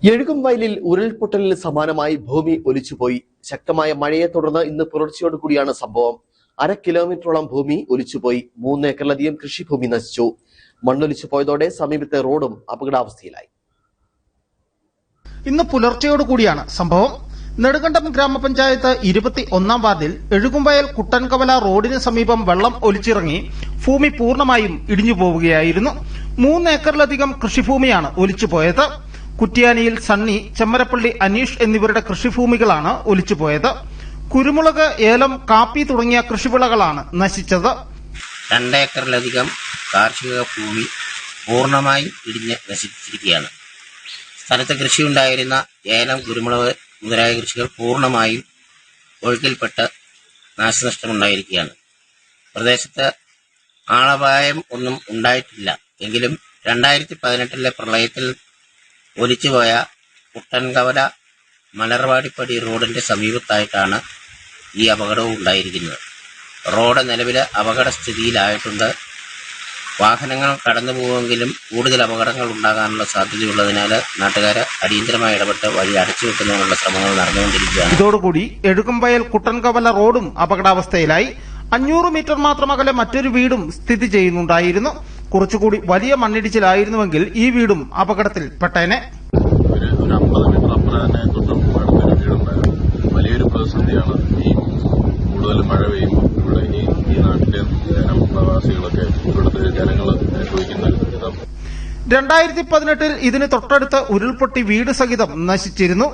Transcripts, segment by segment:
എഴുകുംവയലിൽ ഉരുൾപൊട്ടലിന് സമാനമായി ഭൂമി ഒലിച്ചുപോയി. ശക്തമായ മഴയെ തുടർന്ന് ഇന്ന് പുലർച്ചയോടുകൂടിയാണ് സംഭവം. 1/2 കിലോമീറ്ററോളം ഭൂമി ഒലിച്ചുപോയി. 3 ഏക്കറിലധികം കൃഷിഭൂമി നശിച്ചു. മണ്ണൊലിച്ചു പോയതോടെ സമീപത്തെ റോഡും അപകടാവസ്ഥയിലായി. ഇന്ന് പുലർച്ചയോടുകൂടിയാണ് സംഭവം. നെടുങ്കണ്ടം ഗ്രാമപഞ്ചായത്ത് 21-ാം വാർഡിൽ എഴുകുംവയൽ കുട്ടൻകവല റോഡിന് സമീപം വെള്ളം ഒലിച്ചിറങ്ങി ഭൂമി പൂർണ്ണമായും ഇടിഞ്ഞുപോവുകയായിരുന്നു. 3 ഏക്കറിലധികം കൃഷിഭൂമിയാണ് ഒലിച്ചുപോയത്. കുറ്റിയാനിയിൽ സണ്ണി, ചെമ്മരപ്പള്ളി അനീഷ് എന്നിവരുടെ കൃഷിഭൂമികളാണ് ഒലിച്ചുപോയത്. കുരുമുളക്, ഏലം, കാപ്പി തുടങ്ങിയ കൃഷിവിളകളാണ് നശിച്ചത്. 2 ഏക്കറിലധികം കാർഷിക ഭൂമി പൂർണ്ണമായും ഇടിഞ്ഞ് നശിച്ചിരിക്കുകയാണ്. സ്ഥലത്ത് കൃഷിയുണ്ടായിരുന്ന ഏലം, കുരുമുളക് മുതലായ കൃഷികൾ പൂർണ്ണമായും ഒഴുക്കിൽപ്പെട്ട് നാശനഷ്ടമുണ്ടായിരിക്കുകയാണ്. പ്രദേശത്ത് ആളപായം ഒന്നും ഉണ്ടായിട്ടില്ല. എങ്കിലും 2018 പ്രളയത്തിൽ ഒലിച്ചുപോയ കുട്ടൻകവല മലർവാടിപ്പടി റോഡിന്റെ സമീപത്തായിട്ടാണ് ഈ അപകടവും ഉണ്ടായിരിക്കുന്നത്. റോഡ് നിലവിൽ അപകടസ്ഥിതിയിലായിട്ടുണ്ട്. വാഹനങ്ങൾ കടന്നു പോകുമെങ്കിലും കൂടുതൽ അപകടങ്ങൾ ഉണ്ടാകാനുള്ള സാധ്യതയുള്ളതിനാൽ നാട്ടുകാർ അടിയന്തരമായി ഇടപെട്ട് വഴി അടച്ചുവെക്കുന്നതിനുള്ള ശ്രമങ്ങൾ നടന്നുകൊണ്ടിരിക്കുകയാണ്. ഇതോടുകൂടി എഴുകുംവയൽ കുട്ടൻകവല റോഡും അപകടാവസ്ഥയിലായി. 500 മീറ്റർ മാത്രം അകലെ മറ്റൊരു വീടും സ്ഥിതി ചെയ്യുന്നുണ്ടായിരുന്നു. കുറച്ചുകൂടി വലിയ മണ്ണിടിച്ചിലായിരുന്നുവെങ്കിൽ ഈ വീടും അപകടത്തിൽ പെട്ടേനെ. ഒരു 50 മീറ്റർ അപ്പുറം തന്നെ തൊട്ടടുത്തൊരു വീടുണ്ടായിരുന്നു. വലിയൊരു പ്രതിസന്ധിയാണ് ഈ കൂടുതൽ മഴ പെയ്യുമ്പോൾ ഇവിടെ ഈ നാട്ടിലെ ജനപ്രവാസികളൊക്കെ ഇവിടുത്തെ ജനങ്ങൾ അനുഭവിക്കുന്ന വിധം. 2018 ഇതിന് തൊട്ടടുത്ത് ഉരുൾപൊട്ടി വീട് സഹിതം നശിച്ചിരുന്നു.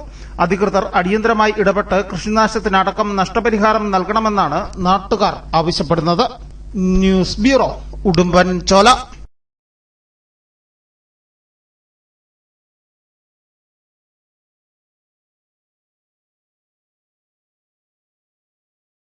അധികൃതർ അടിയന്തരമായി ഇടപെട്ട് കൃഷിനാശത്തിനടക്കം നഷ്ടപരിഹാരം നൽകണമെന്നാണ് നാട്ടുകാർ ആവശ്യപ്പെടുന്നത്. News bureau, Udumbanchola.